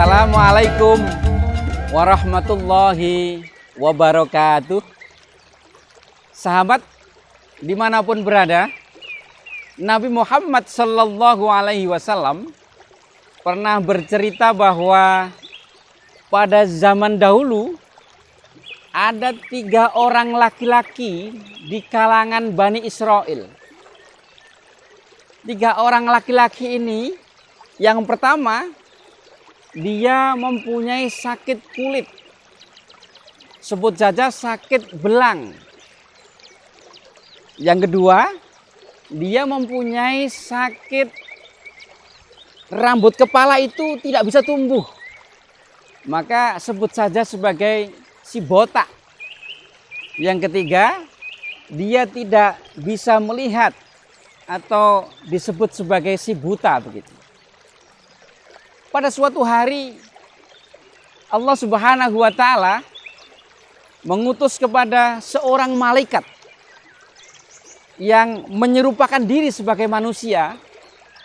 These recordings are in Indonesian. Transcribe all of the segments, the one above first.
Assalamualaikum warahmatullahi wabarakatuh. Sahabat dimanapun berada, Nabi Muhammad Sallallahu Alaihi Wasallam pernah bercerita bahwa pada zaman dahulu ada 3 orang laki-laki di kalangan Bani Israel. 3 orang laki-laki ini, yang pertama, dia mempunyai sakit kulit. Sebut saja sakit belang. Yang kedua, dia mempunyai sakit rambut kepala itu tidak bisa tumbuh. Maka sebut saja sebagai si botak. Yang ketiga, dia tidak bisa melihat atau disebut sebagai si buta begitu. Pada suatu hari Allah Subhanahu wa Ta'ala mengutus kepada seorang malaikat yang menyerupakan diri sebagai manusia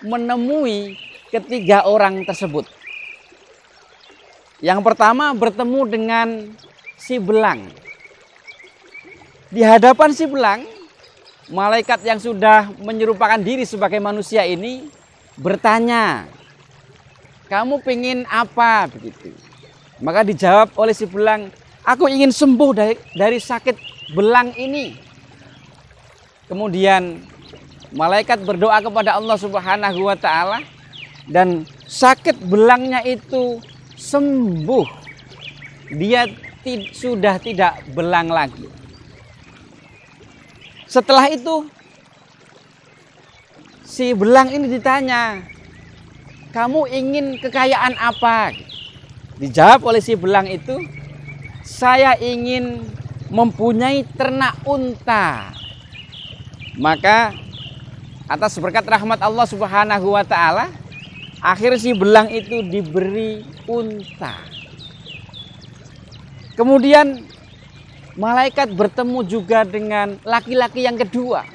menemui ketiga orang tersebut. Yang pertama bertemu dengan si belang. Di hadapan si belang, malaikat yang sudah menyerupakan diri sebagai manusia ini bertanya, "Kamu pengen apa?" begitu. Maka dijawab oleh si belang, "Aku ingin sembuh dari sakit belang ini." Kemudian malaikat berdoa kepada Allah Subhanahu wa Ta'ala dan sakit belangnya itu sembuh. Dia sudah tidak belang lagi. Setelah itu si belang ini ditanya, "Kamu ingin kekayaan apa?" Dijawab oleh si belang itu, "Saya ingin mempunyai ternak unta." Maka atas berkat rahmat Allah Subhanahu wa Ta'ala, akhirnya si belang itu diberi unta. Kemudian malaikat bertemu juga dengan laki-laki yang kedua,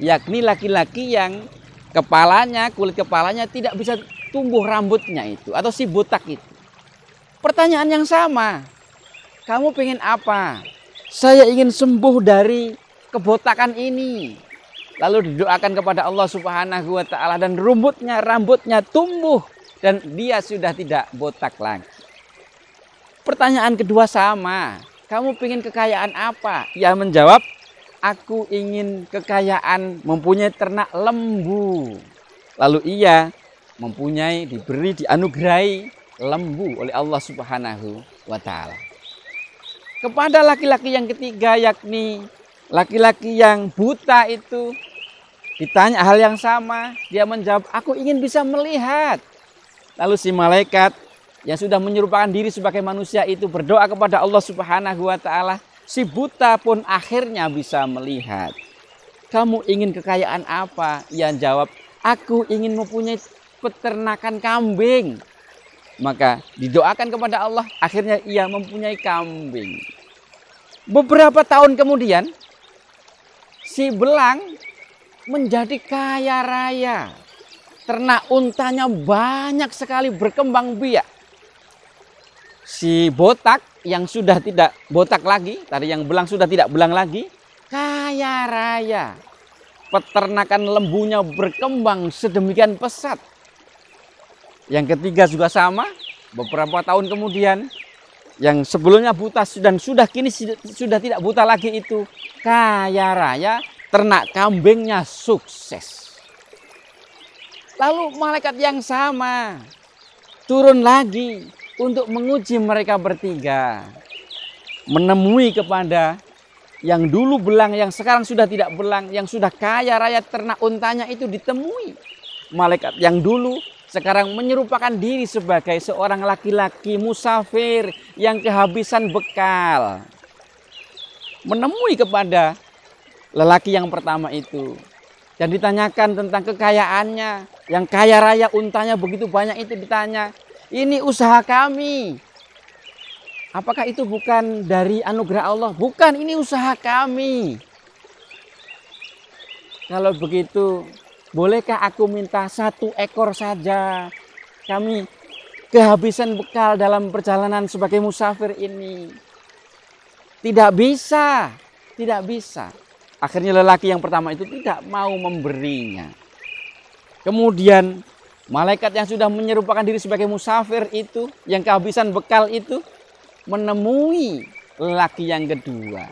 yakni laki-laki yang kulit kepalanya tidak bisa tumbuh rambutnya itu, atau si botak itu. Pertanyaan yang sama, "Kamu pengen apa?" "Saya ingin sembuh dari kebotakan ini." Lalu didoakan kepada Allah Subhanahu wa Ta'ala dan rambutnya tumbuh dan dia sudah tidak botak lagi. Pertanyaan kedua sama, "Kamu pengen kekayaan apa?" Ia menjawab, "Aku ingin kekayaan mempunyai ternak lembu." Lalu ia dianugerahi lembu oleh Allah Subhanahu wa Ta'ala. Kepada laki-laki yang ketiga, yakni laki-laki yang buta itu, ditanya hal yang sama. Dia menjawab, "Aku ingin bisa melihat." Lalu si malaikat yang sudah menyerupakan diri sebagai manusia itu berdoa kepada Allah Subhanahu wa Ta'ala. Si buta pun akhirnya bisa melihat. "Kamu ingin kekayaan apa?" Ia jawab, "Aku ingin mempunyai peternakan kambing." Maka didoakan kepada Allah, akhirnya ia mempunyai kambing. Beberapa tahun kemudian, si belang menjadi kaya raya. Ternak untanya banyak sekali, berkembang biak. Si botak yang sudah tidak botak lagi, tadi yang belang sudah tidak belang lagi, kaya raya. Peternakan lembunya berkembang sedemikian pesat. Yang ketiga juga sama, beberapa tahun kemudian, yang sebelumnya buta dan kini sudah tidak buta lagi itu kaya raya, ternak kambingnya sukses. Lalu malaikat yang sama turun lagi untuk menguji mereka bertiga. Menemui kepada yang dulu belang, yang sekarang sudah tidak belang, yang sudah kaya raya ternak untanya itu ditemui. Malaikat yang dulu sekarang menyerupakan diri sebagai seorang laki-laki musafir yang kehabisan bekal. Menemui kepada lelaki yang pertama itu dan ditanyakan tentang kekayaannya. Yang kaya raya untanya begitu banyak itu ditanya, "Ini usaha kami. Apakah itu bukan dari anugerah Allah?" "Bukan, ini usaha kami." "Kalau begitu, bolehkah aku minta 1 ekor saja? Kami kehabisan bekal dalam perjalanan sebagai musafir ini. Tidak bisa. Akhirnya lelaki yang pertama itu tidak mau memberinya. Kemudian malaikat yang sudah menyerupakan diri sebagai musafir itu, yang kehabisan bekal itu, menemui lelaki yang kedua.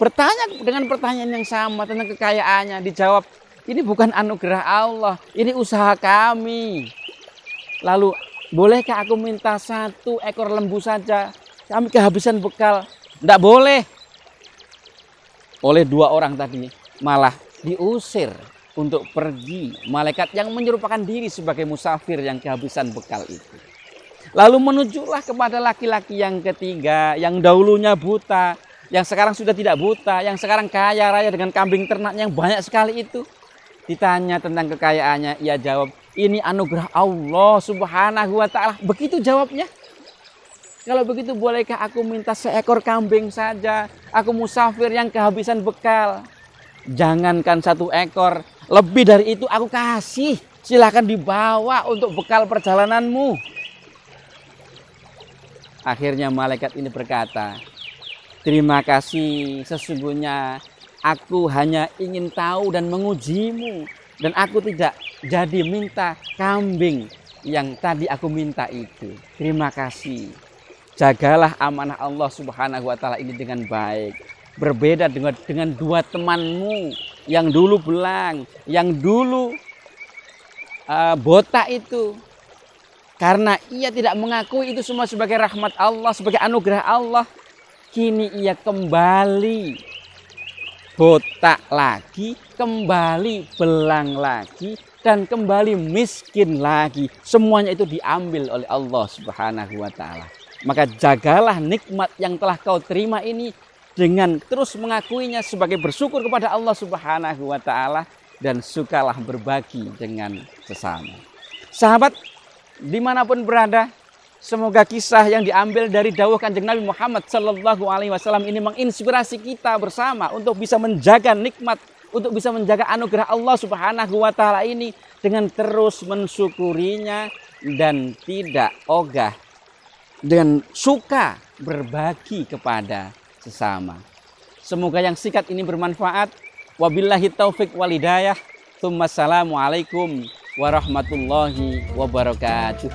Bertanya dengan pertanyaan yang sama tentang kekayaannya. Dijawab, ini bukan anugerah Allah, ini usaha kami. Lalu, bolehkah aku minta 1 ekor lembu saja? Kami kehabisan bekal. Tidak boleh. Oleh 2 orang tadi malah diusir untuk pergi malaikat yang menyerupakan diri sebagai musafir yang kehabisan bekal itu. Lalu menujulah kepada laki-laki yang ketiga yang dahulunya buta, yang sekarang sudah tidak buta, yang sekarang kaya raya dengan kambing ternak yang banyak sekali itu. Ditanya tentang kekayaannya, ia jawab, ini anugerah Allah Subhanahu wa ta'ala. Begitu jawabnya. Kalau begitu bolehkah aku minta 1 ekor kambing saja? Aku musafir yang kehabisan bekal. Jangankan 1 ekor, lebih dari itu aku kasih. Silahkan dibawa untuk bekal perjalananmu. Akhirnya malaikat ini berkata, terima kasih, sesungguhnya aku hanya ingin tahu dan mengujimu. Dan aku tidak jadi minta kambing yang tadi aku minta itu. Terima kasih. Jagalah amanah Allah Subhanahu wa ta'ala ini dengan baik. Berbeda dengan 2 temanmu yang dulu belang, yang dulu botak itu. Karena ia tidak mengakui itu semua sebagai rahmat Allah, sebagai anugerah Allah. Kini ia kembali botak lagi, kembali belang lagi, dan kembali miskin lagi. Semuanya itu diambil oleh Allah Subhanahu wa ta'ala. Maka jagalah nikmat yang telah kau terima ini dengan terus mengakuinya sebagai bersyukur kepada Allah Subhanahu wa ta'ala, dan sukalah berbagi dengan sesama. Sahabat dimanapun berada, semoga kisah yang diambil dari dawuh Kanjeng Nabi Muhammad SAW ini menginspirasi kita bersama untuk bisa menjaga nikmat, untuk bisa menjaga anugerah Allah Subhanahu wa ta'ala ini dengan terus mensyukurinya dan tidak ogah, dengan suka berbagi kepada sesama. Semoga yang singkat ini bermanfaat. Wabillahi taufik wal hidayah. Assalamualaikum warahmatullahi wabarakatuh.